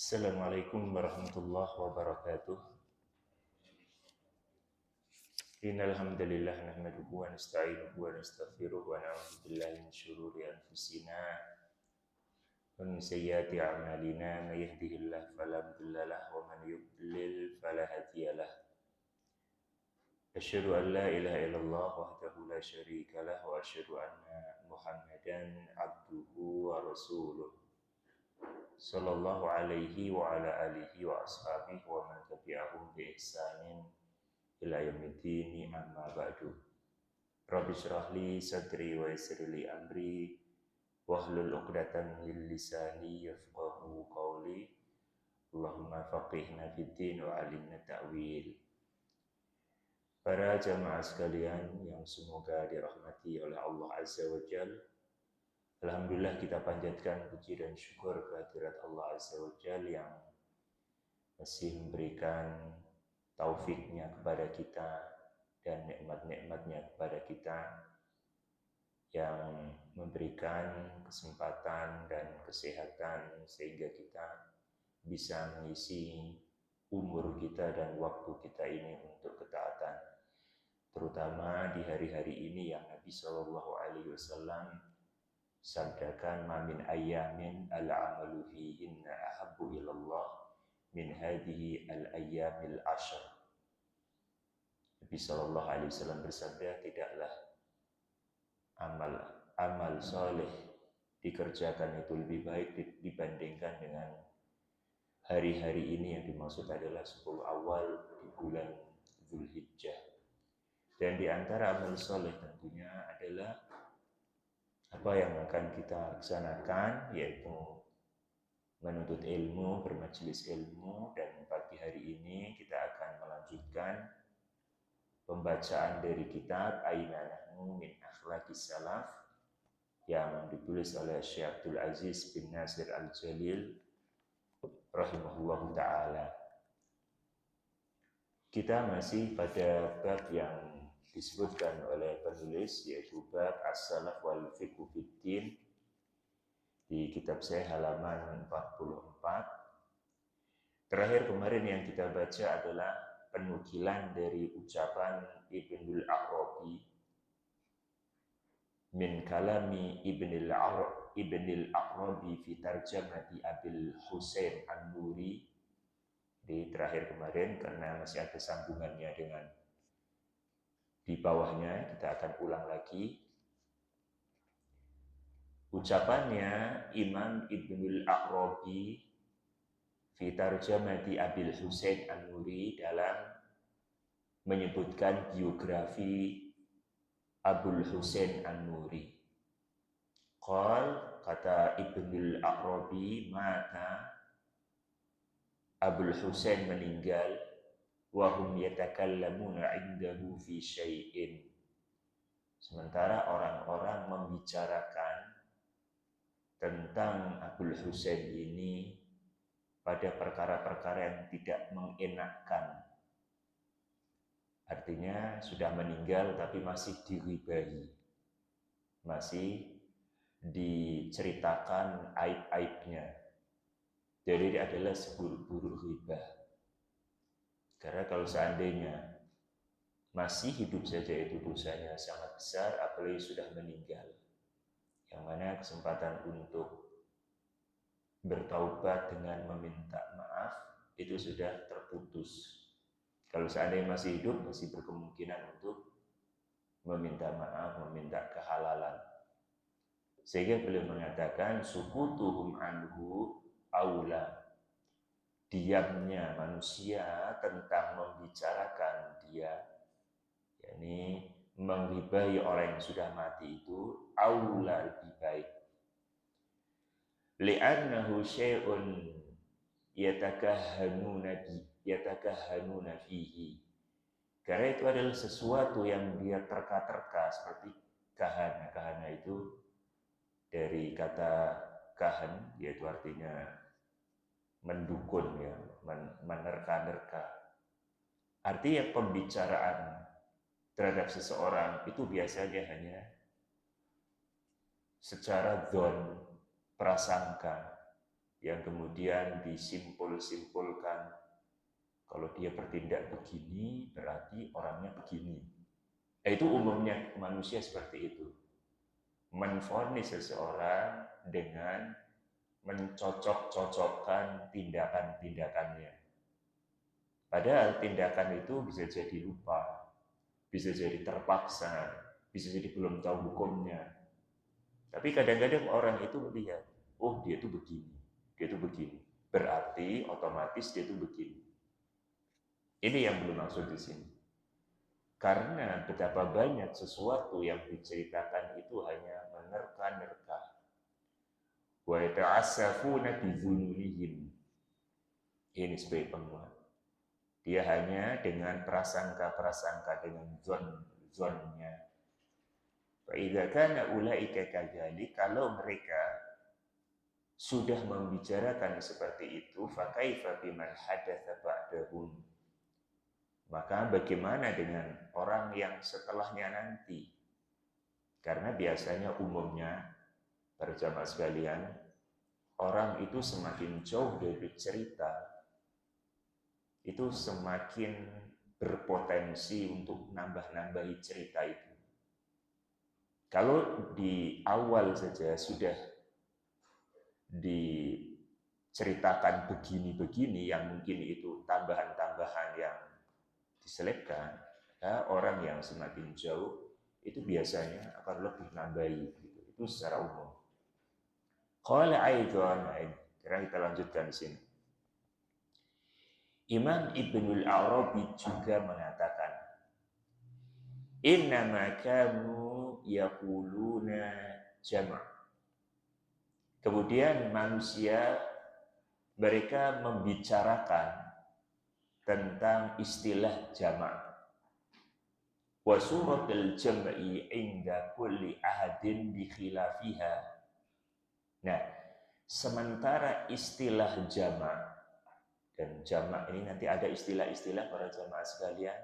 Assalamualaikum warahmatullahi wabarakatuh. Innal hamdalillah nahmaduhu wa nasta'inuhu wa nastaghfiruh wa na'udzu billahi min shururi anfusina wa min sayyiati a'malina may yahdihillahu fala mudilla lahu wa man yudlil fala hadiya lahu. Asyhadu an la ilaha illallah wahdahu la syarika lahu wa asyhadu anna Muhammadan abduhu wa rasuluh. Sallallahu alaihi wa ala alihi wa ashabihi wa man tabi'ahum bi ihsanin ila yaumiddin amma ba'du. Rabbi shrah li sadri wa yassir li amri wahlul 'uqdatam min lisani yafqahu qawli. Allahumma faqihna fid din wa 'allimna ta'wil. Para jamaah sekalian yang semoga dirahmati oleh Allah Azza wa Jalla, alhamdulillah kita panjatkan puji dan syukur kehadirat Allah Azza wa Jalla yang masih memberikan taufiknya kepada kita dan nikmat-nikmatnya kepada kita, yang memberikan kesempatan dan kesehatan sehingga kita bisa mengisi umur kita dan waktu kita ini untuk ketaatan, terutama di hari-hari ini yang Nabi Shallallahu Alaihi Wasallam sabdakan, ma min ayyamin al-amalu fihinna ahabbu ilallah min hadhihi al-ayyamil ashr. Nabi Shallallahu Alaihi Wasallam bersabda, tidaklah amal soleh dikerjakan itu lebih baik dibandingkan dengan hari-hari ini yang dimaksud adalah 10 awal di bulan Dzulhijjah. Dan di antara amal soleh tentunya adalah apa yang akan kita laksanakan, yaitu menuntut ilmu, bermajelis ilmu. Dan pagi hari ini kita akan melanjutkan pembacaan dari kitab Aina Nahnu min Akhlaqis Salaf yang ditulis oleh Syekh Abdul Aziz bin Nasir Al-Jalil rahimahullahu ta'ala. Kita masih pada bab yang disebutkan oleh penulis, yaitu bab As-Salaf wal Fiqhu Fiddin di kitab saya halaman 44. Terakhir kemarin yang kita baca adalah penukilan dari ucapan Ibnul Arabi min kalami Ibnul Arabi fi tarjamati Abil Husain An-Nuri. Di terakhir kemarin, karena masih ada sambungannya dengan di bawahnya, kita akan ulang lagi. Ucapannya Imam Ibnul Arabi fi tarjamati Abil Husain An-Nuri dalam menyebutkan biografi Abul Husain An-Nuri. Qal, kata Ibnul Arabi, mata Abul Husain meninggal, wahum yatakallamuna indahu fi syai'in, sementara orang-orang membicarakan tentang Abul Husain ini pada perkara-perkara yang tidak mengenakkan. Artinya sudah meninggal tapi masih diribahi, masih diceritakan aib-aibnya. Jadi ini adalah seburuk-buruk ghibah. Karena kalau seandainya masih hidup saja itu dosanya sangat besar, apalagi sudah meninggal, yang mana kesempatan untuk bertaubat dengan meminta maaf itu sudah terputus. Kalau seandainya masih hidup, masih berkemungkinan untuk meminta maaf, meminta kehalalan. Sehingga beliau mengatakan, sukutuhum anhu aula, diamnya manusia tentang membicarakan dia, yakni menghibahi orang yang sudah mati itu, aula, lebih baik. Li'annahu syai'un yatakahhanuna fihi, karena itu adalah sesuatu yang dia terka-terka, seperti kahana. Kahana itu dari kata kahan, yaitu artinya mendukun, ya, menerka-nerka. Artinya pembicaraan terhadap seseorang itu biasanya hanya secara dzon, prasangka, yang kemudian disimpul-simpulkan kalau dia bertindak begini berarti orangnya begini. Itu umumnya manusia seperti itu. Menvonis seseorang dengan mencocok-cocokkan tindakan-tindakannya. Padahal tindakan itu bisa jadi lupa, bisa jadi terpaksa, bisa jadi belum tahu hukumnya. Tapi kadang-kadang orang itu melihat, oh dia itu begini, dia itu begini. Berarti otomatis dia itu begini. Ini yang belum maksud di sini. Karena betapa banyak sesuatu yang diceritakan itu hanya menerka-nerka. Wa yata'assafuna bidzununihim. Ini sebagai penguat. Dia hanya dengan prasangka-prasangka, dengan zon-zonnya. Fa idza kana ulaika kadzalik, kalau mereka sudah membicarakan seperti itu, fa kaifa biman hadatsa ba'dahum. Maka bagaimana dengan orang yang setelahnya nanti? Karena biasanya umumnya, para jamaah sekalian, orang itu semakin jauh dari cerita, itu semakin berpotensi untuk nambah-nambahi cerita itu. Kalau di awal saja sudah diceritakan begini-begini, yang mungkin itu tambahan-tambahan yang diselipkan, orang yang semakin jauh itu biasanya akan lebih nambahi gitu. Itu secara umum. Qala aidan, kita lanjutkan di sini. Imam Ibnul Arabi juga mengatakan, innama kanu yaquluna jama'. Kemudian manusia mereka membicarakan tentang istilah jama'. Wa suratul jam'i inda kulli ahadin bi khilafiha. Nah, sementara istilah jama', dan jama' ini nanti ada istilah-istilah para jamaah sekalian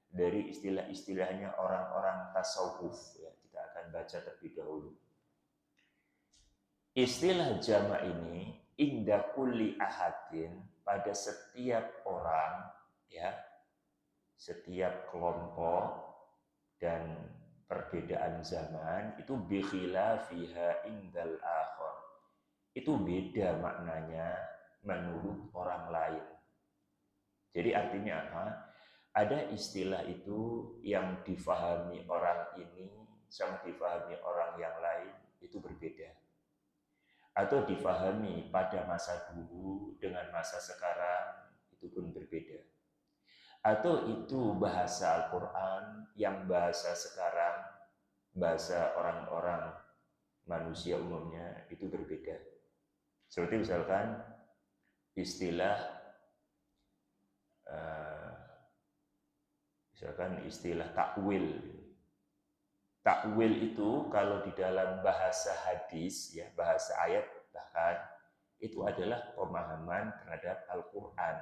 dari istilah-istilahnya orang-orang tasawuf, ya, kita akan baca terlebih dahulu. Istilah jama' ini inda kulli ahadin, pada setiap orang, ya, setiap kelompok dan perbedaan zaman itu bi khilafiha indal akhar. Itu beda maknanya menurut orang lain. Jadi artinya apa? Ada istilah itu yang difahami orang ini sama difahami orang yang lain itu berbeda. Atau difahami pada masa dulu dengan masa sekarang itu pun berbeda. Atau itu bahasa Al-Quran yang bahasa sekarang, bahasa orang-orang manusia umumnya itu berbeda. Seperti misalkan istilah takwil. Takwil itu kalau di dalam bahasa hadis, ya, bahasa ayat bahkan, itu adalah pemahaman terhadap Al-Quran.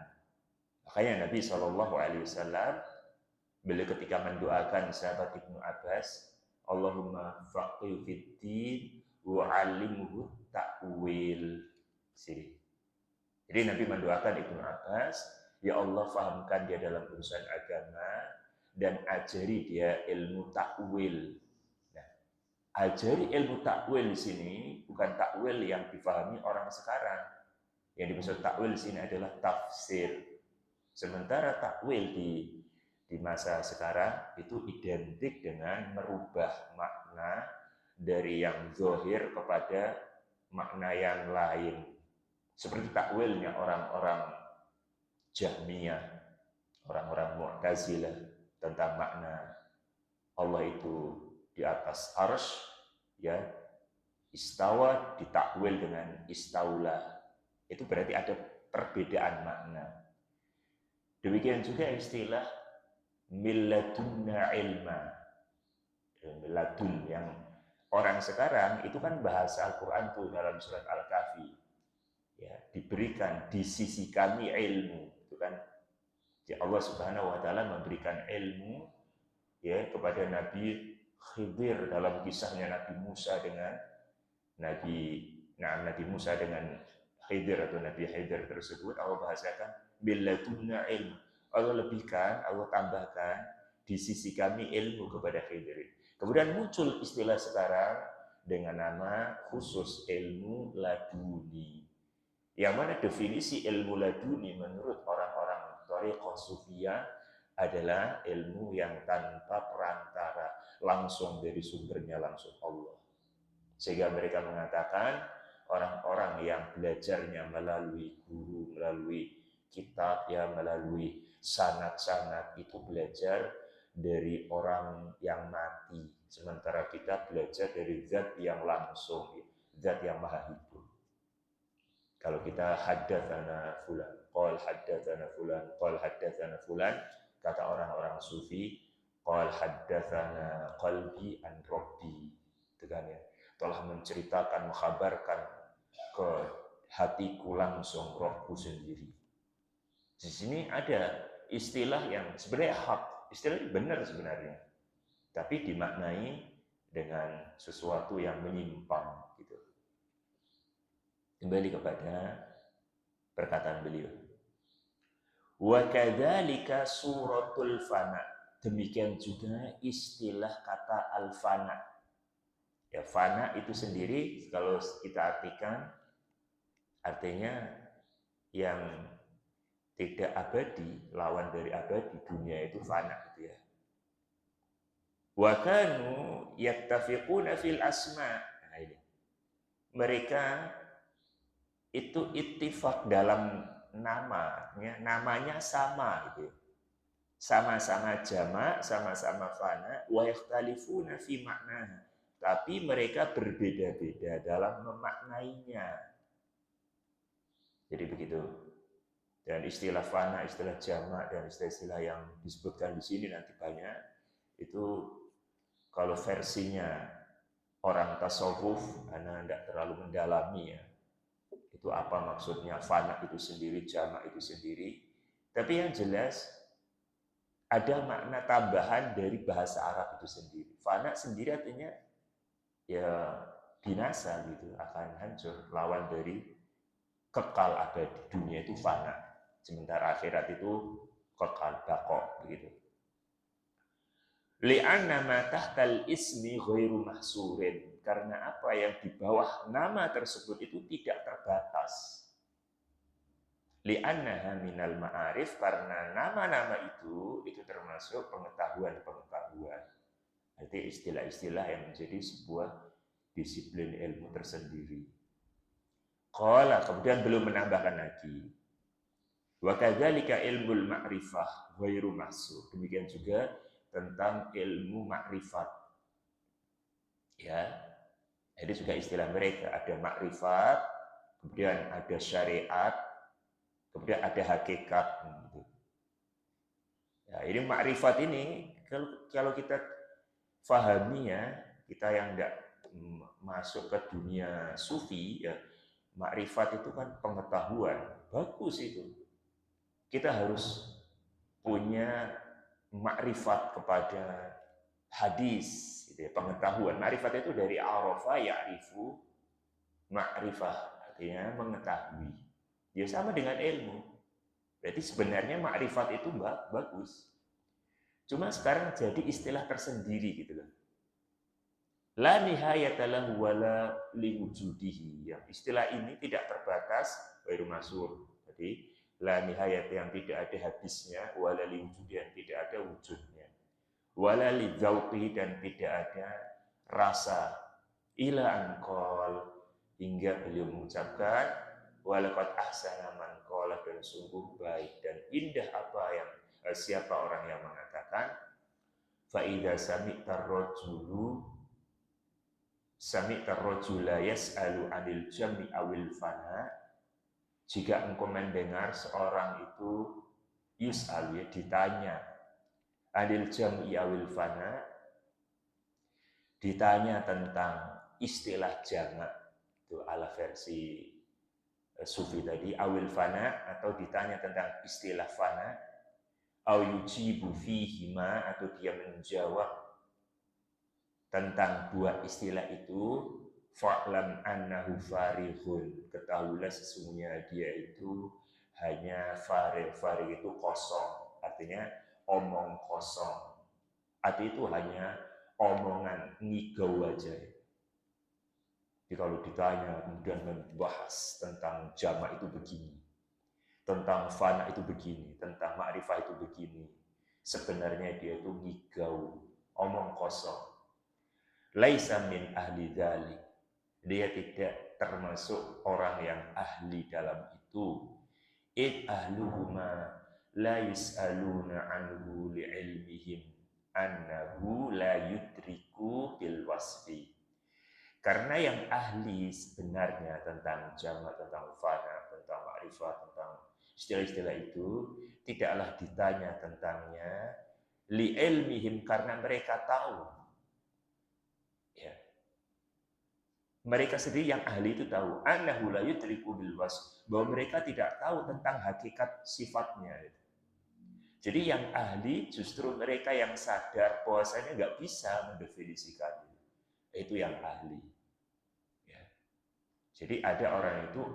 Makanya Nabi SAW, beliau ketika mendoakan sahabat Ibnu Abbas, Allahumma faqih fiddin wa alimhu ta'wil. Jadi Nabi mendoakan Ibnu Abbas, ya Allah fahamkan dia dalam urusan agama dan ajari dia ilmu takwil. Nah, ajari ilmu takwil di sini bukan takwil yang difahami orang sekarang. Yang dimaksud takwil di sini adalah tafsir. Sementara takwil di masa sekarang itu identik dengan merubah makna dari yang zahir kepada makna yang lain. Seperti takwilnya orang-orang Jahmiyah, orang-orang Mu'tazilah tentang makna Allah itu di atas arsy, ya, istawa ditakwil dengan istaula. Itu berarti ada perbedaan makna. Demikian juga istilah milladunna ilma. Milladun yang orang sekarang itu kan bahasa Al-Quran tuh dalam surat Al-Kahfi. Ya, diberikan di sisi kami ilmu, itu kan. Ya, Allah Subhanahu wa taala memberikan ilmu, ya, kepada Nabi Khidir dalam kisahnya Nabi Musa dengan Nabi Musa dengan Khidir atau Nabi Khidir tersebut Allah bahasakan billadunna ilmu. Allah lebihkan, Allah tambahkan di sisi kami ilmu kepada Khidir. Kemudian muncul istilah sekarang dengan nama khusus ilmu laduni. Yang mana definisi ilmu laduni menurut orang-orang thariqah sufiyah adalah ilmu yang tanpa perantara, langsung dari sumbernya langsung Allah. Sehingga mereka mengatakan orang-orang yang belajarnya melalui guru, melalui kitab, ya melalui sanad-sanad itu belajar dari orang yang mati. Sementara kita belajar dari zat yang langsung, zat yang maha hidup. Kalau kita haddatsana fulan, qol haddatsana fulan, qol haddatsana fulan, kata orang-orang sufi, qol haddatsana qalbi an rabbi. Itu kan ya. Telah menceritakan, menghabarkan ke hatiku langsung rohku sendiri. Di sini ada istilah yang sebenarnya hak, istilah benar sebenarnya, tapi dimaknai dengan sesuatu yang menyimpang gitu. Kembali kepada perkataan beliau. Wa kadzalika suratul fana. Demikian juga istilah kata al-fana. Ya, fana itu sendiri kalau kita artikan artinya yang tidak abadi, lawan dari abadi, dunia itu fana gitu ya. Wa kanu yattafiquna fil asma. Nah, ini. Mereka itu ittifaq dalam nama, ya, namanya sama gitu. Sama-sama jamak, sama-sama fana, wa yakhtalifuna fi maknaha. Tapi mereka berbeda-beda dalam memaknainya. Jadi begitu. Dan istilah fana, istilah jamak, dan istilah yang disebutkan di sini nanti banyak. Itu kalau versinya orang tasawuf, Anda tidak terlalu mendalami ya. Itu apa maksudnya fana itu sendiri, jamak itu sendiri. Tapi yang jelas ada makna tambahan dari bahasa Arab itu sendiri. Fana sendiri artinya ya binasa gitu, akan hancur, lawan dari kekal abadi. Dunia itu fana, sementara akhirat itu kekal, baqo begitu. Li'anna ma tahtal ismi ghairu mahsurin, karena apa yang di bawah nama tersebut itu tidak terbatas. Li'annaha minal ma'arif, karena nama-nama itu termasuk pengetahuan-pengetahuan. Jadi istilah-istilah yang menjadi sebuah disiplin ilmu tersendiri. Qala, kemudian belum menambahkan lagi. Wa kadzalika ilmul ma'rifah ghairu mahsur. Demikian juga tentang ilmu makrifat. Ya. Jadi juga istilah mereka ada makrifat, kemudian ada syariat, kemudian ada hakikat gitu. Ya, ini makrifat ini kalau kita fahami ya, kita yang tidak masuk ke dunia sufi ya, makrifat itu kan pengetahuan, bagus itu. Kita harus punya makrifat kepada hadis, gitu ya, pengetahuan. Makrifat itu dari arafa ya'rifu, makrifah artinya mengetahui. Ya sama dengan ilmu. Berarti sebenarnya makrifat itu bagus. Cuma sekarang jadi istilah tersendiri gitu loh. La nihayata lahu wala liwujudihi. Yang istilah ini tidak terbatas, ghairu masyhur. Jadi la nihayat yang tidak ada habisnya, wala liwujudihi yang tidak ada wujudnya. Wala lidzauqihi dan tidak ada rasa. Ila anqal, hingga beliau mengucapkan walaqad ahsana man qala, dan sungguh baik dan indah apa yang siapa orang yang mengatakan fa idza sami'tar rajula yas'alu 'anil jam'i awil fana, jika engkau mendengar seorang itu yus'al, ya ditanya, 'anil jam'i awil fana, ditanya tentang istilah jamak, itu ala versi sufi tadi, awil fana, atau ditanya tentang istilah fana, au yujibu fihima, atau dia menjawab tentang dua istilah itu, fa'lam annahu farighun, ketahuilah sesungguhnya dia itu hanya farigh. Farigh itu kosong, artinya omong kosong. Arti itu hanya omongan ngigau aja. Jadi kalau ditanya kemudian membahas tentang jamak itu begini, tentang fana itu begini, tentang ma'rifah itu begini, sebenarnya dia itu ngigau, omong kosong. Laisa min ahli dzalik. Dia tidak termasuk orang yang ahli dalam itu. Id ahluhuma la yus'aluna anhu li'ilmihim annahu la yudriku bil wasfi. Karena yang ahli sebenarnya tentang jamak, tentang fana, tentang ma'rifah, tentang istilah-istilah itu tidaklah ditanya tentangnya li'ilmihim, karena mereka tahu. Ya. Mereka sendiri yang ahli itu tahu annahu la yudriku bil wasf, bahwa mereka tidak tahu tentang hakikat sifatnya. Jadi yang ahli justru mereka yang sadar bahwasanya nggak bisa mendefinisikan. Itu yang ahli. Ya. Jadi ada orang itu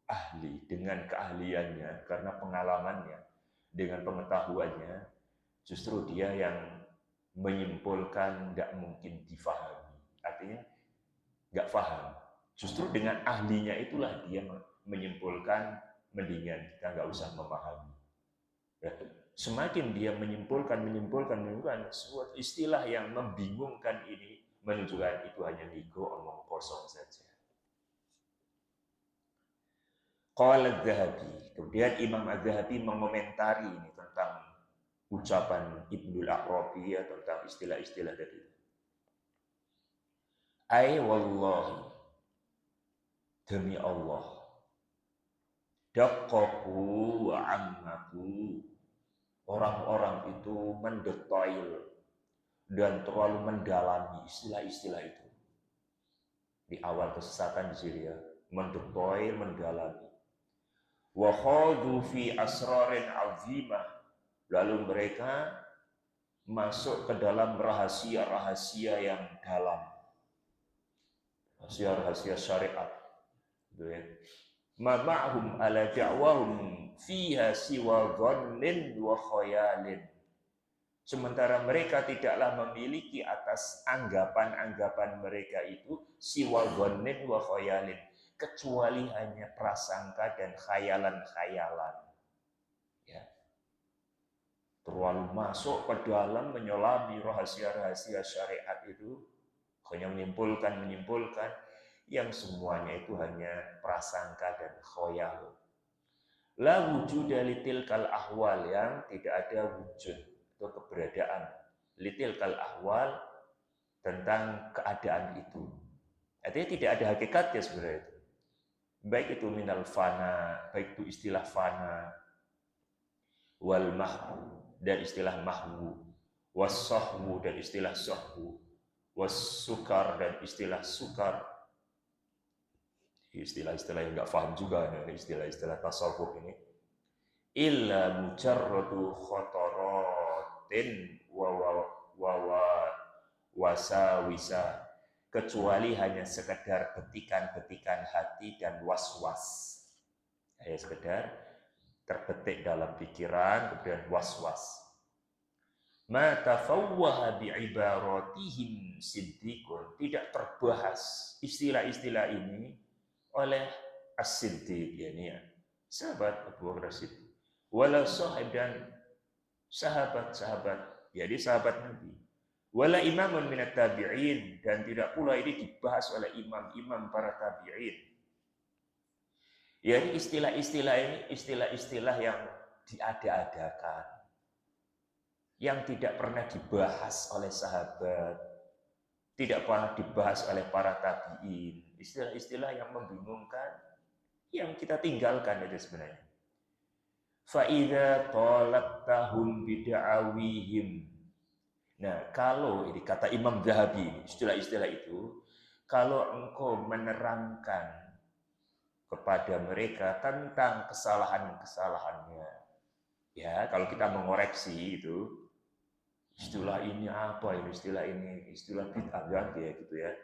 ahli dengan keahliannya karena pengalamannya, dengan pengetahuannya, justru dia yang menyimpulkan nggak mungkin difahami. Artinya nggak paham. Justru dengan ahlinya itulah dia menyimpulkan mendingan kita nggak usah memahami. Ya. Semakin dia menyimpulkan suatu istilah yang membingungkan ini menunjukkan itu hanya ego, omong kosong saja. Qala Adz-Dzahabi, kemudian Imam Adz-Dzahabi mengomentari ini tentang ucapan Ibnul Arabi ya, tentang istilah-istilah tadi. Ai wallahi, demi Allah, daqqaku wa ammaku, orang-orang itu mendetail dan terlalu mendalami istilah-istilah itu. Di awal kesesatan di Syria, mendetail, mendalami. Wa khadu fi asrarin azimah, lalu mereka masuk ke dalam rahasia-rahasia yang dalam. Rahasia-rahasia syariat. Gitu ya. Ma ma'hum ala da'wahum fiha siwa dhannin wa khayalin. Sementara mereka tidaklah memiliki atas anggapan-anggapan mereka itu siwa dhannin wa khayalin, kecuali hanya prasangka dan khayalan-khayalan. Ya. Terlalu masuk ke dalam menyelami rahasia-rahasia syariat itu, hanya menyimpulkan yang semuanya itu hanya prasangka dan khayal. La wujuda litilkal ahwal, yang tidak ada wujud atau keberadaan litilkal ahwal tentang keadaan itu. Artinya tidak ada hakikatnya sebenarnya itu. Baik itu minal fana, baik itu istilah fana, wal mahwu dan istilah mahwu, was sahwu dan istilah sahwu, was sukar dan istilah sukar. Istilah-istilah yang nggak paham juga nih, istilah-istilah tasawuf ini. Illa mujarradu khotorotin wasawisa, kecuali hanya sekedar betikan-betikan hati dan was-was. Hanya sekedar terbetik dalam pikiran, kemudian was-was. Ma tafawwaha bi'ibaratihim siddiqun, tidak terbahas istilah-istilah ini oleh as-siddiq, yakni sahabat Abu Bakar Siddiq, wala sahib dan sahabat-sahabat, jadi sahabat Nabi, wala imamun minat tabi'in, dan tidak pula ini dibahas oleh imam-imam para tabi'in. Jadi istilah-istilah ini istilah-istilah yang diada-adakan, yang tidak pernah dibahas oleh sahabat, tidak pernah dibahas oleh para tabi'in. Istilah-istilah yang membingungkan, yang kita tinggalkan itu sebenarnya. Fa'idha talabtahum bida'awihim. Nah, kalau ini kata Imam Dzahabi, istilah-istilah itu, kalau engkau menerangkan kepada mereka tentang kesalahan-kesalahannya, ya, kalau kita mengoreksi itu, istilah ini apa ini, istilah bid'ah ya gitu ya.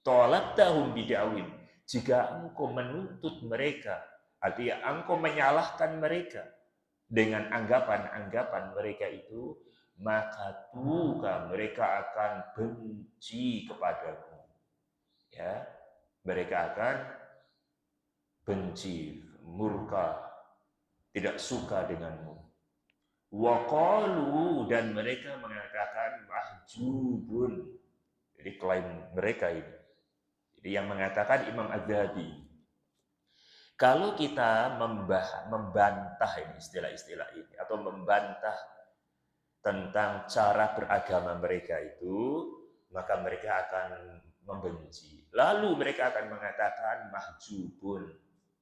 Talabtahum bid'awin. Jika engkau menuntut mereka, artinya engkau menyalahkan mereka dengan anggapan-anggapan mereka itu, maka tuka mereka akan benci kepadamu. Ya, mereka akan benci, murka, tidak suka denganmu. Waqalu, dan mereka mengatakan mahjubun. Jadi klaim mereka ini. Jadi yang mengatakan Imam Az-Zahabi. Kalau kita membantah ini istilah-istilah ini atau membantah tentang cara beragama mereka itu, maka mereka akan membenci. Lalu mereka akan mengatakan mahjubun.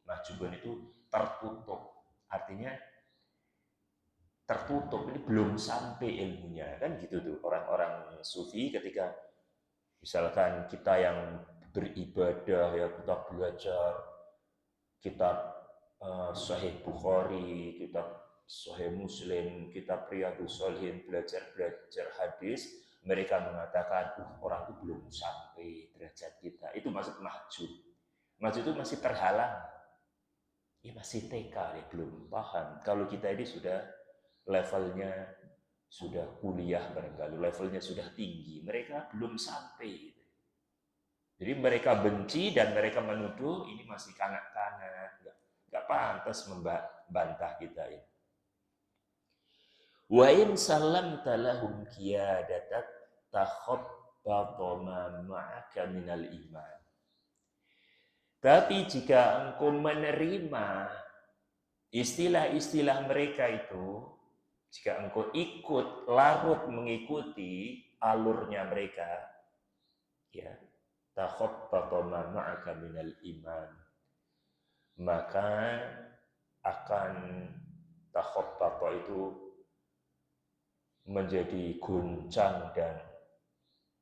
Mahjubun itu tertutup. Artinya tertutup, ini belum sampai ilmunya. Kan gitu tuh orang-orang sufi ketika misalkan kita yang beribadah, ya kita belajar kitab Sahih Bukhari, kitab Sahih Muslim, kitab Riyadhus Shalihin, belajar hadis, mereka mengatakan, orang itu belum sampai derajat kita. Itu maksud mahjub. Mahjub itu masih terhalang. Ya masih TK, ya, belum paham. Kalau kita ini sudah levelnya sudah kuliah barangkali, levelnya sudah tinggi, mereka belum sampai. Jadi mereka benci dan mereka menuduh ini masih kanak-kanak, nggak pantas membantah kita ini. Wa in sallamta lahum qiyadatat takhabbata ma ma'aka minal iman. Tapi jika engkau menerima istilah-istilah mereka itu, jika engkau ikut larut mengikuti alurnya mereka, ya, takhabbata ma ma'aka minal iman, maka akan takhabbata itu menjadi goncang dan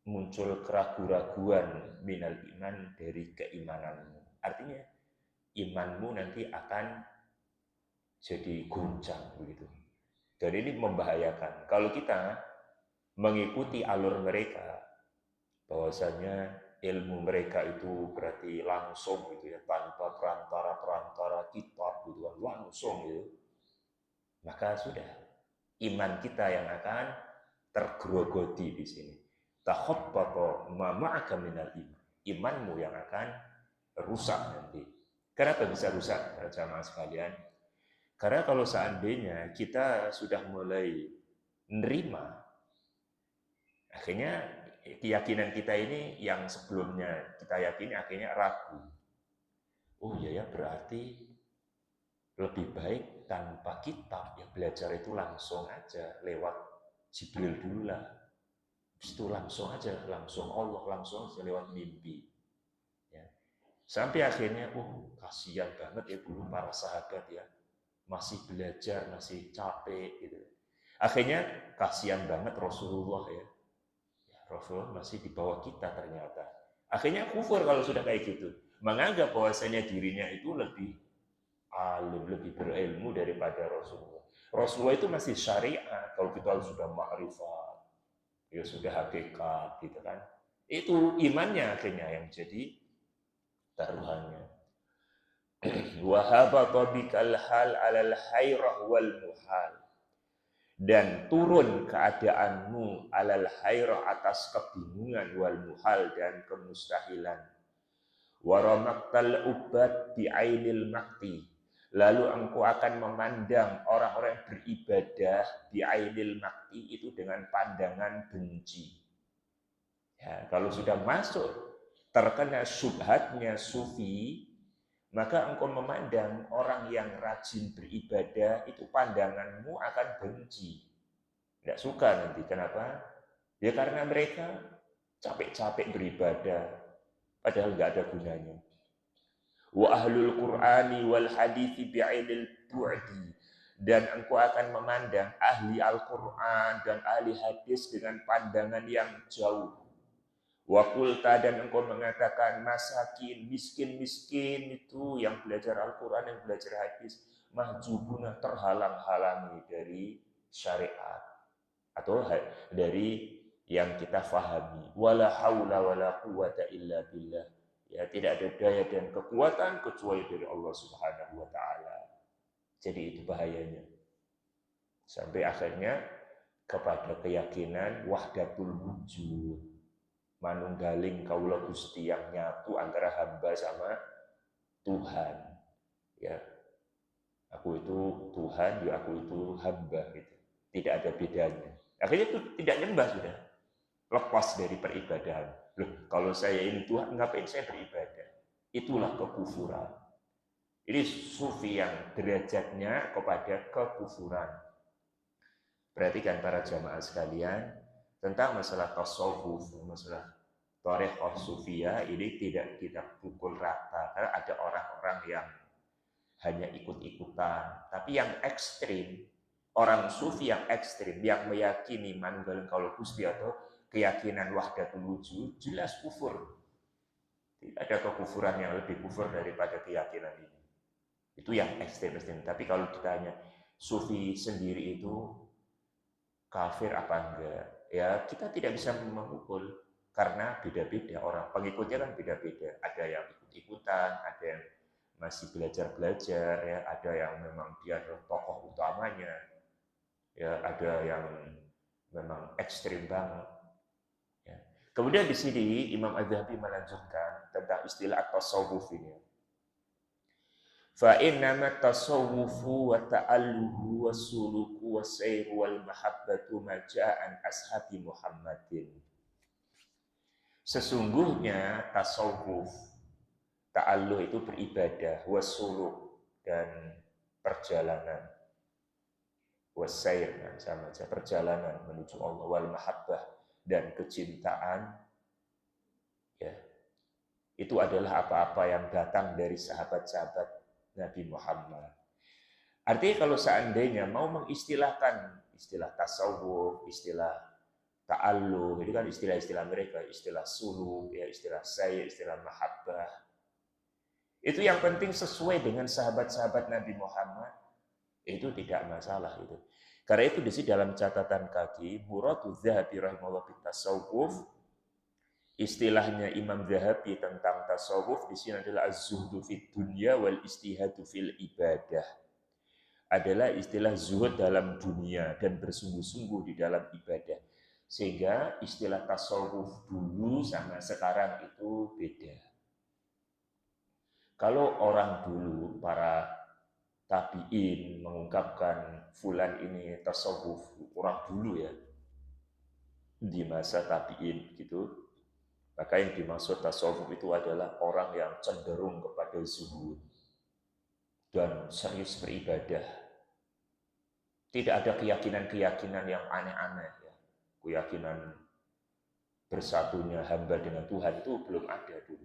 muncul keraguan-raguan minal iman dari keimananmu. Artinya imanmu nanti akan jadi goncang begitu. Dan ini membahayakan. Kalau kita mengikuti alur mereka, bahwasanya ilmu mereka itu berarti langsung gitu ya, tanpa perantara kitab gitu kan, langsung gitu. Maka sudah iman kita yang akan tergerogoti di sini. Takhabbata ma ma'aka minal iman. Imanmu yang akan rusak nanti. Kenapa bisa rusak, jamaah sekalian? Karena kalau seandainya kita sudah mulai menerima, akhirnya keyakinan kita ini yang sebelumnya kita yakini akhirnya ragu. Oh iya ya, berarti lebih baik tanpa kitab, ya belajar itu langsung aja lewat Jibril dulu lah. Itu langsung aja, langsung Allah, langsung aja lewat mimpi. Ya. Sampai akhirnya, kasihan banget ya dulu para sahabat ya, masih belajar, masih capek gitu. Akhirnya kasihan banget Rasulullah ya. Rasulullah masih di bawah kita ternyata. Akhirnya kufur kalau sudah kayak gitu. Menganggap bahwasanya dirinya itu lebih alim, lebih berilmu daripada Rasulullah. Rasulullah itu masih syariat, kalau kita sudah ma'rifat, ya sudah hakikat gitu kan. Itu imannya akhirnya yang jadi taruhannya. Wahabata bikal hal alal hayrah wal muhal. Dan turun keadaanmu alal hayrah atas kebingungan wal muhal dan kemustahilan. Waramaktal ubat bi'ainil makti. Lalu engkau akan memandang orang-orang yang beribadah bi'ainil makti itu dengan pandangan benci. Ya, kalau sudah masuk terkena syubhatnya sufi, maka engkau memandang orang yang rajin beribadah itu pandanganmu akan benci. Tidak suka nanti. Kenapa? Ya karena mereka capek-capek beribadah, padahal nggak ada gunanya. Wa ahlul Qur'ani wal hadithi bi'ainil bu'di. Dan engkau akan memandang ahli Al-Quran dan ahli hadis dengan pandangan yang jauh. Wa qulta, dan engkau mengatakan masakin, miskin-miskin itu yang belajar Al-Quran, yang belajar hadis, mahjubuna, terhalang-halangi dari syariat atau dari yang kita fahami. Wala haula wala quwata illa billah. Ya, tidak ada daya dan kekuatan kecuali dari Allah Subhanahu wa taala. Jadi itu bahayanya. Sampai akhirnya kepada keyakinan wahdatul wujud. Manunggaling kaula Gusti yang nyatu antara hamba sama Tuhan. Ya. Aku itu Tuhan, ya aku itu hamba gitu. Tidak ada bedanya. Akhirnya itu tidak nyembah sudah. Lepas dari peribadahan. Loh, kalau saya ini Tuhan, ngapain saya beribadah? Itulah kekufuran. Ini sufi yang derajatnya kepada kekufuran. Perhatikan para jamaah sekalian, tentang masalah tasawuf, masalah thariqah sufiyah ini tidak kita pukul rata. Karena ada orang-orang yang hanya ikut-ikutan. Tapi yang ekstrim, orang sufi yang ekstrim, yang meyakini manunggaling kaula Gusti atau keyakinan wahdatul wujud, jelas kufur. Tidak ada kekufuran yang lebih kufur daripada keyakinan ini. Itu yang ekstrim-ekstrim. Tapi kalau ditanya, sufi sendiri itu kafir apa enggak? Ya, kita tidak bisa memukul. Karena beda-beda orang. Pengikutnya kan beda-beda. Ada yang ikut-ikutan, ada yang masih belajar-belajar, ya, ada yang memang dia adalah tokoh utamanya, ya, ada yang memang ekstrim banget. Ya. Kemudian di sini Imam Az-Zahabi melanjutkan tentang istilah at-tasawuf ini. Fa innama tasawwufu wa ta'alluhu wa suluku wa sayru wal mahabbatu ma ja'an ashabi Muhammadin. Sesungguhnya tasawuf, ta'alluh itu beribadah, wasuluk dan perjalanan, wasair sama saja, perjalanan menuju Allah, wal mahabbah dan kecintaan, ya, itu adalah apa-apa yang datang dari sahabat-sahabat Nabi Muhammad. Artinya kalau seandainya mau mengistilahkan istilah tasawuf, istilah ta'alluh, itu kan istilah-istilah mereka, istilah suluk, ya, istilah sair, istilah mahabbah. Itu yang penting sesuai dengan sahabat-sahabat Nabi Muhammad, itu tidak masalah itu. Karena itu di sini dalam catatan kaki, Muradu Zahabi rahimahullah bit tasawuf, istilahnya Imam Zahabi tentang tasawuf di sini adalah az-zuhdu fid dunya wal istihadu fil ibadah. Adalah istilah zuhud dalam dunia dan bersungguh-sungguh di dalam ibadah. Sehingga istilah tasawuf dulu sama sekarang itu beda. Kalau orang dulu, para tabi'in mengungkapkan fulan ini tasawuf, orang dulu ya, di masa tabi'in gitu, maka yang dimaksud tasawuf itu adalah orang yang cenderung kepada zuhud dan serius beribadah. Tidak ada keyakinan-keyakinan yang aneh-aneh ya. Keyakinan bersatunya hamba dengan Tuhan itu belum ada dulu.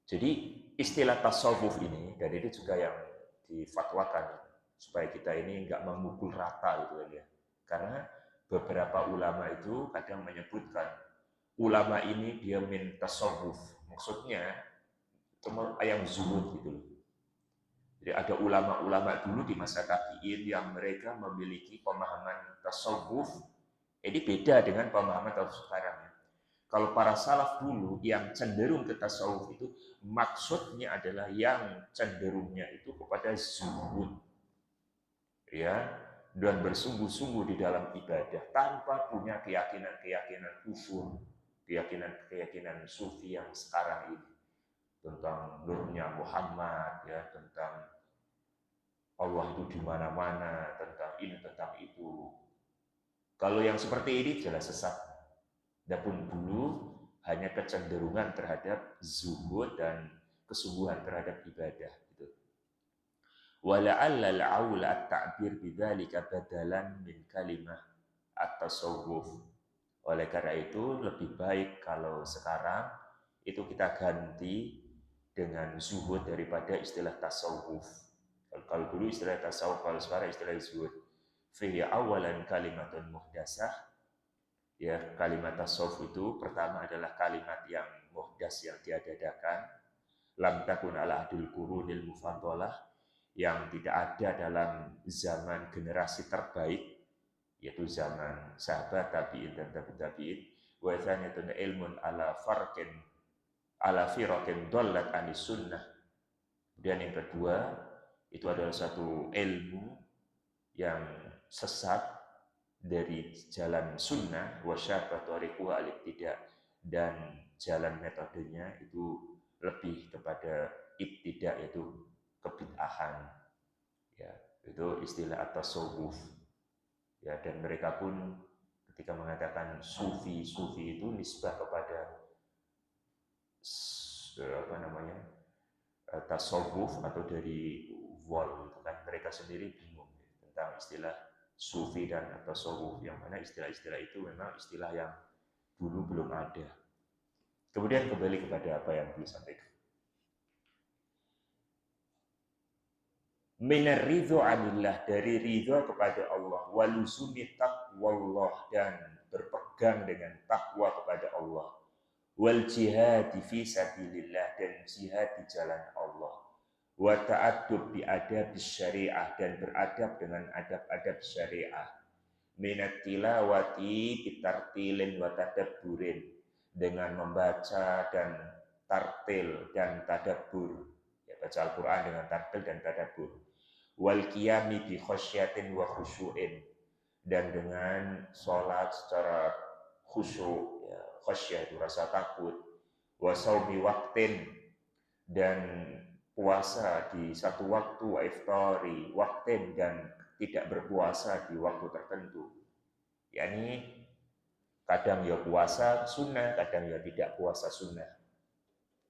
Jadi istilah tasawuf ini, dan itu juga yang difatwakan supaya kita ini enggak memukul rata gitu ya. Karena beberapa ulama itu kadang menyebutkan ulama ini dia min tasawuf, maksudnya yang zuhud gitu loh. Jadi ada ulama-ulama dulu di masa tabi'in yang mereka memiliki pemahaman tasawuf, ini beda dengan pemahaman tasawuf sekarang. Kalau para salaf dulu yang cenderung ke tasawuf itu maksudnya adalah yang cenderungnya itu kepada zuhud, ya, dan bersungguh-sungguh di dalam ibadah tanpa punya keyakinan-keyakinan kufur, keyakinan-keyakinan sufi yang sekarang ini tentang nurnya Muhammad, ya, tentang Allah itu di mana-mana, tentang ini, tentang itu. Kalau yang seperti ini jelas sesat. Adapun dulu hanya kecenderungan terhadap zuhud dan kesungguhan terhadap ibadah. Gitu. Wala'alla al-aula at-ta'bir bidzalika badalan min kalimah at-tasawuf. Oleh karena itu lebih baik kalau sekarang itu kita ganti dengan zuhud daripada istilah tasawuf. Kalau dulu istilah tasawuf, kalau sekarang istilah zuhud. Fi awalan kalimatun muhdasah. Ya, kalimat tasawuf itu pertama adalah kalimat yang muhdas, yang diadakan, lam takun ala ahdil qurunil mufaddalah, yang tidak ada dalam zaman generasi terbaik, yaitu zaman sahabat, tabi'in dan tabi'in. Wa tsaniyatun ilmun ala farqin ala firaqin dhallat anis sunnah. Kemudian yang kedua, itu adalah satu ilmu yang sesat dari jalan sunnah, wasyabat tariquha al-ibtida, dan jalan metodenya itu lebih kepada ibtida, yaitu kebid'ahan. Ya, itu istilah at-tasawuf. Ya, dan mereka pun ketika mengatakan sufi itu nisbah kepada tasawuf atau dari wal, kan mereka sendiri bingung tentang istilah sufi dan tasawuf, yang mana istilah-istilah itu memang istilah yang dulu belum ada. Kemudian kembali kepada apa yang beliau sampaikan. Minar ridho anillah, dari ridho kepada Allah, waluzumi taqwallah, dan berpegang dengan takwa kepada Allah, wal jihad fi sabilillah, dan jihad di jalan Allah, wa ta'addub bi adab syariah, dan beradab dengan adab-adab syariah, minat tilawati bitartilin wa tadabburin, dengan membaca dan tartil dan tadabbur, ya, baca Al-Quran dengan tartil dan tadabbur, wal qiyami bi khasyatin wa khusyu'in, dan dengan sholat secara khusyuk, ya, khasyah itu rasa takut, wa saumi waktin, dan puasa di satu waktu, wa iftari waktin, dan tidak berpuasa di waktu tertentu. yakni kadang ya puasa sunnah, kadang ya tidak puasa sunnah.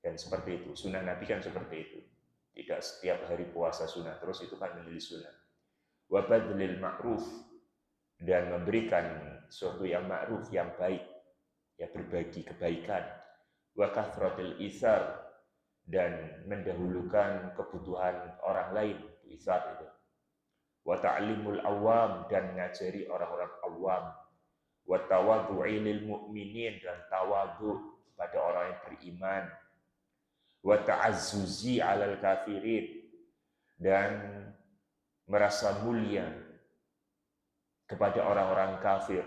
Dan seperti itu, sunnah Nabi kan seperti itu. Tidak setiap hari puasa sunnah terus, itu kan menjadi sunnah. Wa badlil ma'ruf, dan memberikan sesuatu yang ma'ruf, yang baik, ya, berbagi kebaikan. Wa kathratil itsar, dan mendahulukan kebutuhan orang lain, itsar itu. Wa ta'limul awam, dan ngajari orang-orang awam. Wa tawaddu'i lil mu'minin, dan tawadhu pada orang yang beriman. Wa ta'azzuzi 'alal kafirin, dan merasa mulia kepada orang-orang kafir,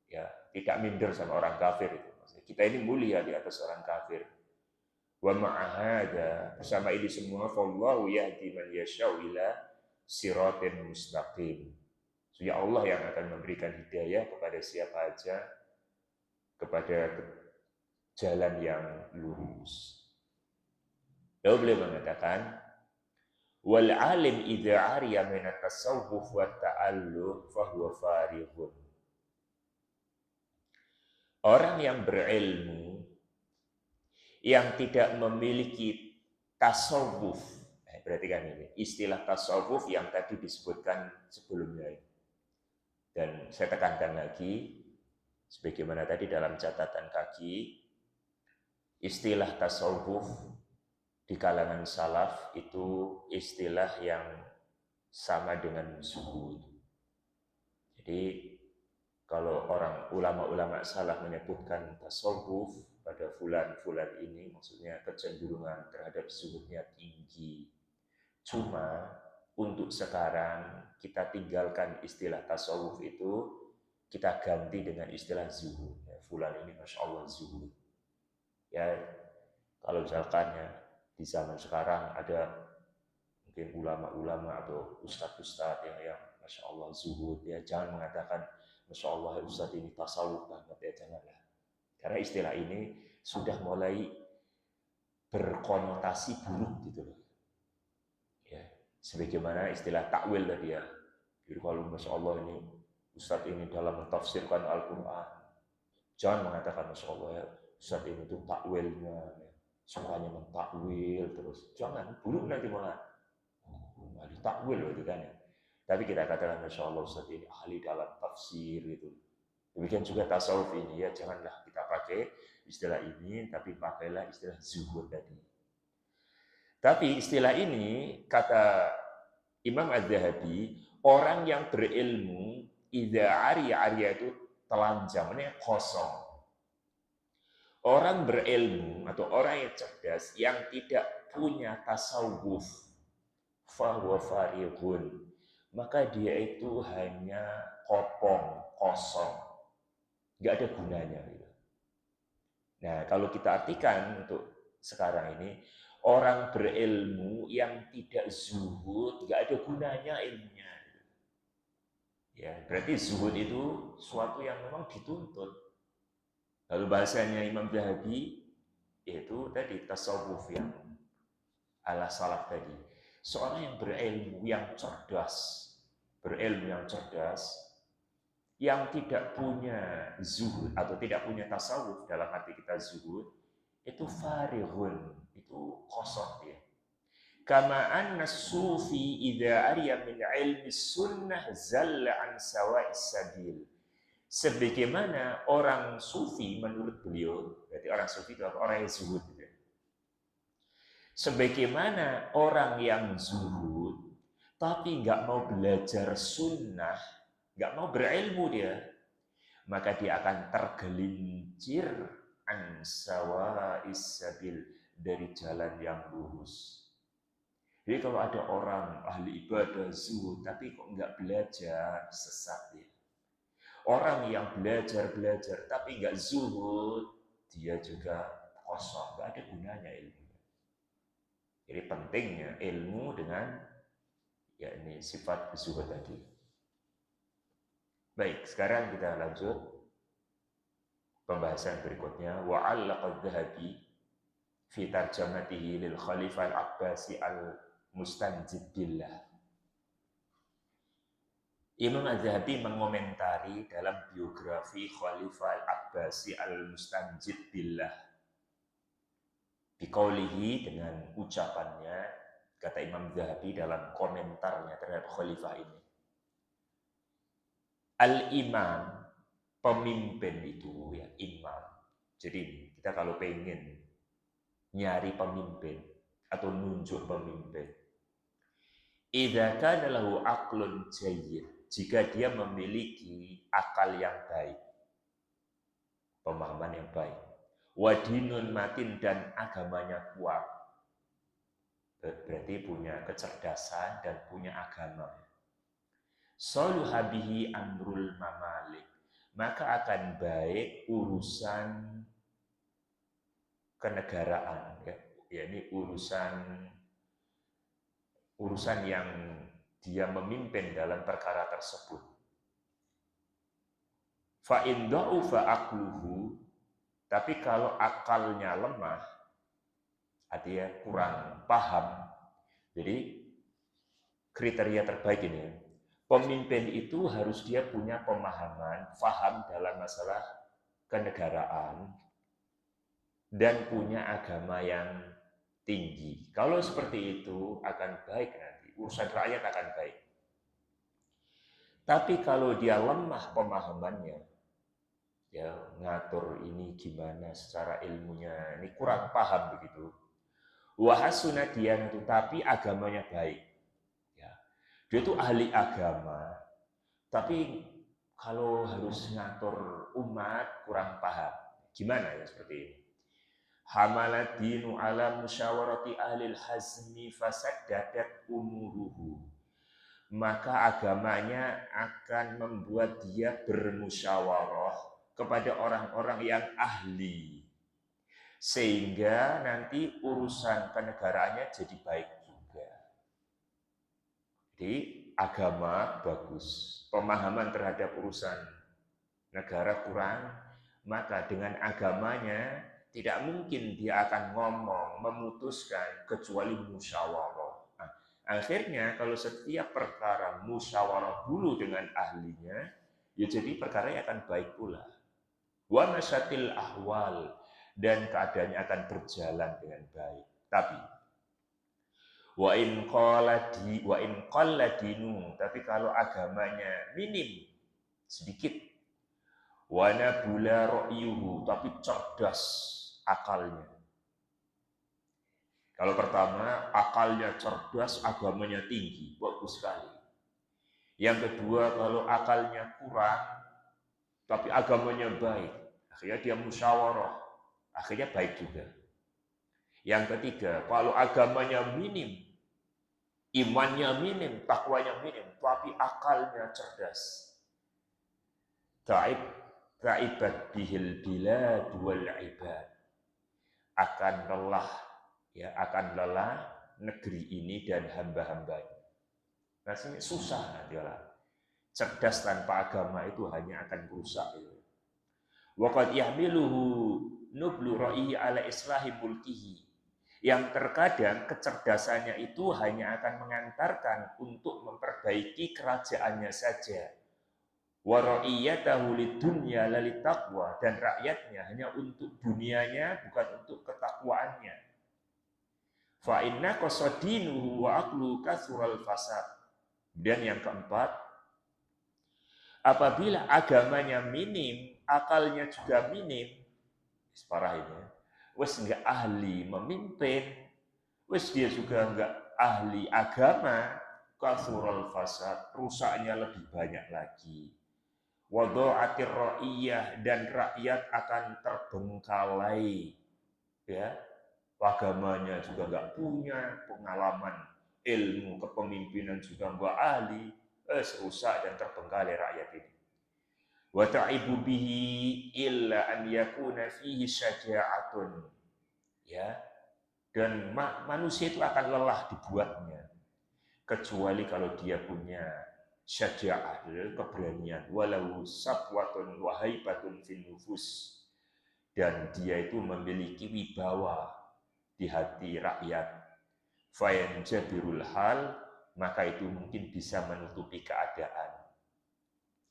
ya, tidak minder sama orang kafir itu. Maksudnya, kita ini mulia di atas orang kafir. Wa ma'ahada, bersama ini semua, fallahu yahdi man yasha'u ila siratin mustaqim. So, ya Allah yang akan memberikan hidayah kepada siapa aja kepada jalan yang lurus. Lalu beliau mengatakan, wal alim idza ariya min at-tasawwuf wa ta'alluq fa huwa farighun. Orang yang berilmu yang tidak memiliki tasawuf, perhatikan ini, istilah tasawuf yang tadi disebutkan sebelumnya. Dan saya tekankan lagi, sebagaimana tadi dalam catatan kaki, istilah tasawuf di kalangan salaf itu istilah yang sama dengan zuhud. Jadi kalau orang ulama-ulama salaf menyebutkan tasawuf pada fulan-fulan ini, maksudnya kecenderungan terhadap zuhudnya tinggi. Cuma untuk sekarang kita tinggalkan istilah tasawuf itu, kita ganti dengan istilah zuhud. Ya, fulan ini masya Allah zuhud. Ya, kalau misalkan ya di zaman sekarang ada mungkin ulama-ulama atau ustadz-ustadz yang masya Allah zuhud, ya jangan mengatakan masya Allah ustadz ini tasawuf banget, ya janganlah. Karena istilah ini sudah mulai berkonotasi buruk gitu loh. Ya, sebagaimana istilah takwil tadi ya. Jadi kalau masya Allah ini ustadz ini dalam mentafsirkan Al-Quran, jangan mengatakan masya Allah ya ustadz ini tuh takwilnya, ya, sukanya mentakwil terus. Jangan, buruk nanti malah. Ahli takwil itu kan ya. Tapi kita katakan masya Allah ustadz ini ahli dalam tafsir gitu. Demikian juga tasawuf ini, ya janganlah kita pakai istilah ini, tapi pakailah istilah zuhud tadi. Tapi istilah ini, kata Imam Az-Zahabi, orang yang berilmu, idza ariya itu telanjang, ini kosong. Orang berilmu atau orang yang cerdas yang tidak punya tasawuf, fahuwa farighun, maka dia itu hanya kopong, kosong, nggak ada gunanya. Gitu. Nah, kalau kita artikan untuk sekarang ini, orang berilmu yang tidak zuhud, nggak ada gunanya ilmunya. Ya, berarti zuhud itu suatu yang memang dituntut. Lalu bahasanya Imam Zahabi, yaitu tadi tasawuf yang ala salaf tadi. Seorang yang berilmu, yang cerdas, berilmu yang cerdas, yang tidak punya zuhud atau tidak punya tasawuf, dalam arti kita zuhud, itu farihun, itu kosong dia. Kama anna sufi idza ariya min ilmi sunnah zalla an sawa'is sabil. Sebagaimana orang sufi menurut beliau, berarti orang sufi itu apa? Orang yang zuhud. Gitu. Sebagaimana orang yang zuhud, tapi nggak mau belajar sunnah, nggak mau berilmu dia, maka dia akan tergelincir an sawa'is sabil, dari jalan yang lurus. Jadi kalau ada orang ahli ibadah zuhud tapi kok nggak belajar, sesat dia. Orang yang belajar tapi nggak zuhud, dia juga kosong, nggak ada gunanya ilmu. Jadi pentingnya ilmu dengan ya ini sifat zuhud tadi. Baik, sekarang kita lanjut pembahasan berikutnya. Wa'allaqa adz-Dzahabi fi tarjamatihi lil Khalifah al-Abbasi al-Mustanjid billah. Imam Az-Zahabi mengomentari dalam biografi Khalifah Al-Abbasi Al-Mustanjid billah. Biqaulihi, dengan ucapannya, kata Imam Az-Zahabi dalam komentarnya terhadap Khalifah ini. Al-Imam, pemimpin itu ya, imam. Jadi kita kalau pengen nyari pemimpin atau nunjuk pemimpin, idza kana lahu aqlun jayyid, jika dia memiliki akal yang baik, pemahaman yang baik, wadinun matin, dan agamanya kuat, berarti punya kecerdasan dan punya agama. Soluhabihi amrul mamalik, maka akan baik urusan kenegaraan, ya, yakni urusan yang dia memimpin dalam perkara tersebut. Fa in dha'ufa aqluhu, tapi kalau akalnya lemah, artinya kurang paham. Jadi kriteria terbaik ini, pemimpin itu harus dia punya pemahaman, paham dalam masalah kenegaraan, dan punya agama yang tinggi. Kalau seperti itu akan baik nanti, urusan rakyat akan baik. Tapi kalau dia lemah pemahamannya, ya ngatur ini gimana secara ilmunya, ini kurang paham begitu. Wahasuna diyanatu, tapi agamanya baik. Ya. Dia itu ahli agama, tapi kalau harus ngatur umat kurang paham. Gimana ya seperti ini? Hamalat dinu ala musyawarati ahlil hazmi fasaddadat umuruhu. Maka agamanya akan membuat dia bermusyawarah kepada orang-orang yang ahli, sehingga nanti urusan kenegaraannya jadi baik juga. Jadi agama bagus, pemahaman terhadap urusan negara kurang, maka dengan agamanya tidak mungkin dia akan ngomong, memutuskan kecuali musyawarah. Nah, akhirnya kalau setiap perkara musyawarah dulu dengan ahlinya, ya jadi perkaranya akan baik pula. Wa masyatil ahwal, dan keadaannya akan berjalan dengan baik. Tapi wa in qalla dinu, tapi kalau agamanya minim, sedikit, wa nabula ra'yuhu, tapi cerdas akalnya. Kalau pertama, akalnya cerdas, agamanya tinggi, bagus sekali. Yang kedua, kalau akalnya kurang, tapi agamanya baik, akhirnya dia musyawarah, akhirnya baik juga. Yang ketiga, kalau agamanya minim, Imannya minim, takwanya minim, tapi akalnya cerdas. Ta'ibat bihil bilad wal ibad. Akan lelah negeri ini dan hamba-hambanya. Rasanya susah nanti lah. Cerdas tanpa agama itu hanya akan rusak. Waqad yahmiluhu nublu ra'ihi ala islahi mulkihi. Yang terkadang kecerdasannya itu hanya akan mengantarkan untuk memperbaiki kerajaannya saja. Wa ra'iyatahu lidunya lalit taqwa, dan rakyatnya hanya untuk dunianya bukan untuk ketakwaannya. Fa inna qasadinuhu wa aqlu kasural fasad. Dan yang keempat, apabila agamanya minim, akalnya juga minim, separah ini, wes enggak ahli memimpin, wes dia juga enggak ahli agama, kasural fasad, rusaknya lebih banyak lagi. Wadha'atir ra'iyah, dan rakyat akan terbengkalai, ya. Agamanya juga enggak punya pengalaman, ilmu kepemimpinan juga enggak ahli, rusak dan terbengkalai rakyat ini. Wa ta'ibu bihi illa an yakuna fihi syaja'atun, ya. Dan manusia itu akan lelah dibuatnya kecuali kalau dia punya syaja'ah, keberanian, walau sabwatun wa haibatun fil nufus, dan dia itu memiliki wibawa di hati rakyat. Fayanjabirul hal, maka itu mungkin bisa menutupi keadaan.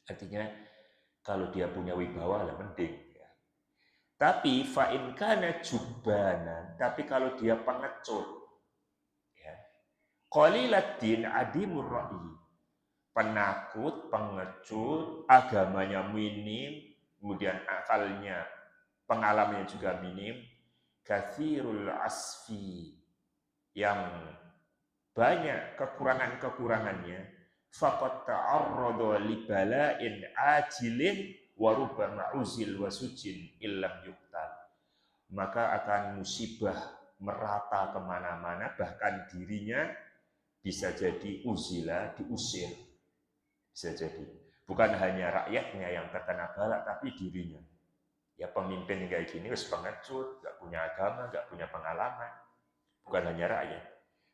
Artinya kalau dia punya wibawa lah mending, ya. Tapi fa in kana jubbanan, tapi kalau dia pengecut, ya, qaliladdin adimur ra'i, penakut, pengecut, agamanya minim, kemudian akalnya, pengalamannya juga minim, kathirul asfi, yang banyak kekurangan-kekurangannya, faqad ta'arrada li bala'in ajilin wa rubbama uzil wa sujin illam yuqtal, maka akan musibah merata kemana-mana, bahkan dirinya bisa jadi uzila, diusir, bisa jadi. Bukan hanya rakyatnya yang terkena bala, tapi dirinya. Ya pemimpin yang kayak gini wis pengecut, gak punya agama, gak punya pengalaman. Bukan hanya rakyat,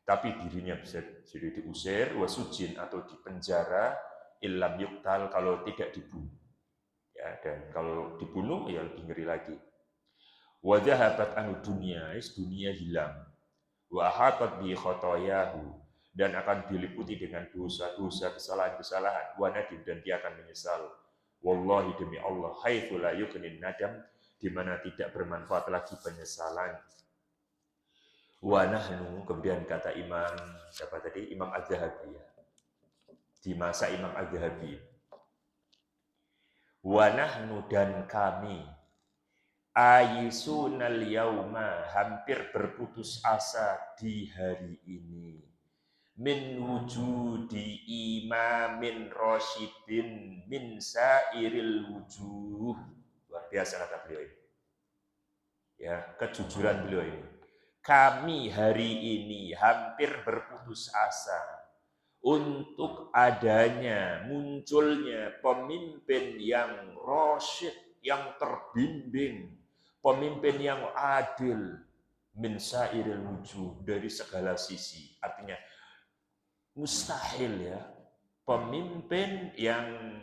tapi dirinya bisa jadi diusir, wasujin, atau dipenjara, illam yuktal, kalau tidak dibunuh. Ya, dan kalau dibunuh ya lebih ngeri lagi. Wa dhahabat anu dunia, dunia hilang. Wa ahatat bi khotoyahu, dan akan diliputi dengan dosa-dosa, kesalahan-kesalahan. Wa nadim, dan dia akan menyesal. Wallahi, demi Allah, haitsu la yughnin nadam, di mana tidak bermanfaat lagi penyesalan. Wa nahnu, kemudian kata Imam, siapa tadi? Imam Az-Zahabi, ya. Di masa Imam Az-Zahabi. Wa nahnu, dan kami, ayisunal yauma, hampir berputus asa di hari ini, min wujudi imamin rasyidin min sairil wujuh. Luar biasa kata beliau ini. Ya, kejujuran beliau ini. Kami hari ini hampir berputus asa untuk adanya, munculnya pemimpin yang rasyid, yang terbimbing, pemimpin yang adil, min sairil wujuh, dari segala sisi. Artinya mustahil, ya, pemimpin yang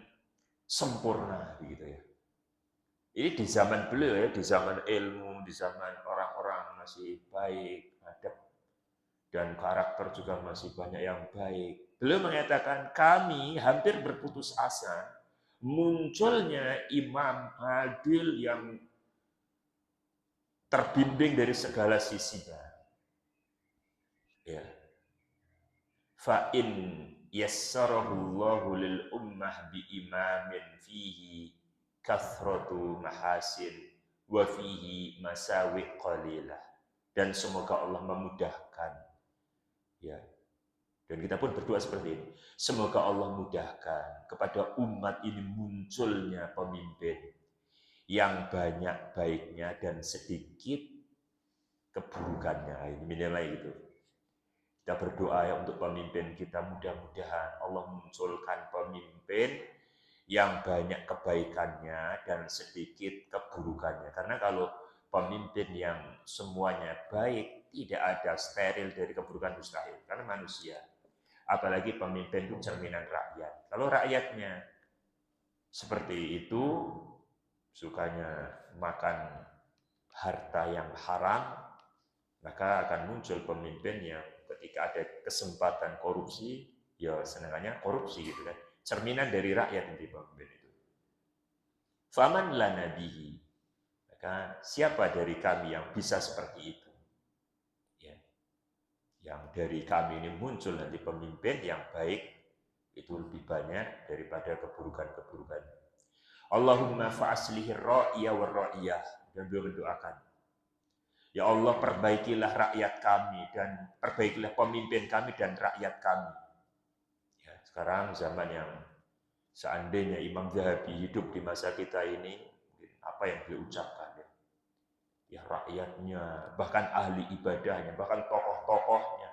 sempurna, begitu ya. Ini di zaman beliau, ya, di zaman ilmu, di zaman orang-orang masih baik, adab, dan karakter juga masih banyak yang baik. Beliau mengatakan, kami hampir berputus asa munculnya imam adil yang terbimbing dari segala sisinya. Ya. Fa in yassarahullahu lil ummah bi imamin fihi kathratu mahasin wa fihi masawi qalilah, dan semoga Allah memudahkan, ya. Dan kita pun berdoa seperti ini, semoga Allah mudahkan kepada umat ini munculnya pemimpin yang banyak baiknya dan sedikit keburukannya. Ini nilai itu. Kita berdoa ya untuk pemimpin kita, mudah-mudahan Allah munculkan pemimpin yang banyak kebaikannya dan sedikit keburukannya. Karena kalau pemimpin yang semuanya baik, tidak ada steril dari keburukan, mustahil. Karena manusia, apalagi pemimpin itu cerminan rakyat. Kalau rakyatnya seperti itu, sukanya makan harta yang haram, maka akan muncul pemimpin yang ketika ada kesempatan korupsi, ya senangannya korupsi gitu kan. Cerminan dari rakyat nanti pemimpin itu. Faman lana bihi. Maka siapa dari kami yang bisa seperti itu? Ya. Yang dari kami ini muncul nanti pemimpin yang baik, itu lebih banyak daripada keburukan-keburukan. Allahumma fa'aslihir ra'iya war ra'iyah. Dan beliau mendoakan, ya Allah, perbaikilah rakyat kami dan perbaikilah pemimpin kami dan rakyat kami. Ya, sekarang zaman yang seandainya Imam Zahabi hidup di masa kita ini, apa yang beliau ucapkan ya? Ya rakyatnya, bahkan ahli ibadahnya, bahkan tokoh-tokohnya.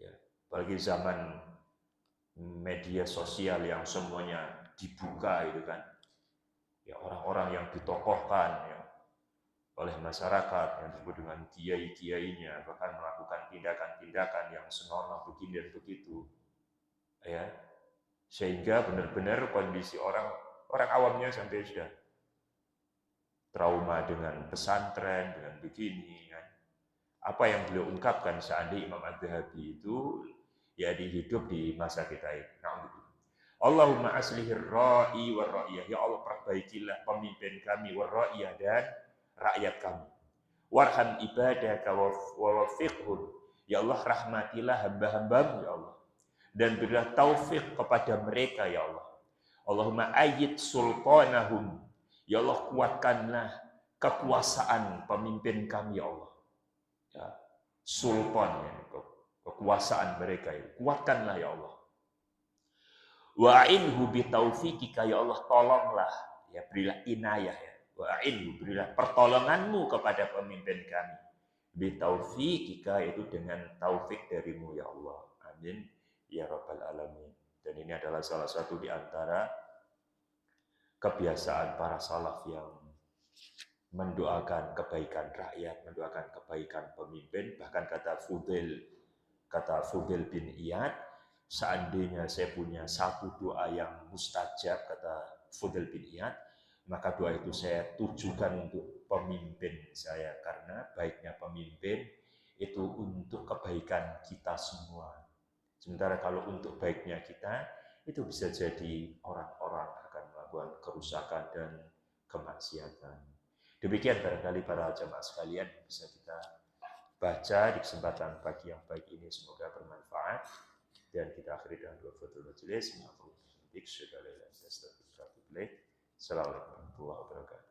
Ya, apalagi zaman media sosial yang semuanya dibuka itu kan. Ya orang-orang yang ditokohkan ya, oleh masyarakat yang disebut dengan kiai-kiainya, bahkan melakukan tindakan-tindakan yang senonoh begini dan begitu, ya, sehingga benar-benar kondisi orang awamnya sampai sudah trauma dengan pesantren, dengan begini, kan. Apa yang beliau ungkapkan seandainya Imam Az-Zahabi itu ya dihidup di masa kita ini. Allahumma aslihir ra'i war ra'iyah. Ya Allah, perbaikilah pemimpin kami war ra'iyah dan rakyat kami. Warham ibadaka wa wafiqhum. Ya Allah, rahmatilah hamba-hambamu ya Allah. Dan berilah taufik kepada mereka ya Allah. Allahumma ayyid sultanahum. Ya Allah, kuatkanlah kekuasaan pemimpin kami ya Allah. Ya, sultan ya, kekuasaan mereka ya. Kuatkanlah ya Allah. Wa'inhu bitaufikika ya Allah, tolonglah ya, berilah inayah ya. Wa'inhu, berilah pertolonganmu kepada pemimpin kami. Bitaufikika, itu dengan taufik darimu ya Allah. Amin ya rabbal alamin. Dan ini adalah salah satu di antara kebiasaan para salaf yang mendoakan kebaikan rakyat, mendoakan kebaikan pemimpin. Bahkan kata Fudail bin Iyad, seandainya saya punya satu doa yang mustajab, kata Fudail bin Iyad, maka doa itu saya tujukan untuk pemimpin saya, karena baiknya pemimpin itu untuk kebaikan kita semua. Sementara kalau untuk baiknya kita, itu bisa jadi orang-orang akan melakukan kerusakan dan kemaksiatan. Demikian barangkali para jemaah sekalian bisa kita baca di kesempatan pagi yang baik ini, semoga bermanfaat. Dan kita akhiri dengan dua fatul majelis. Assalamualaikum warahmatullahi wabarakatuh.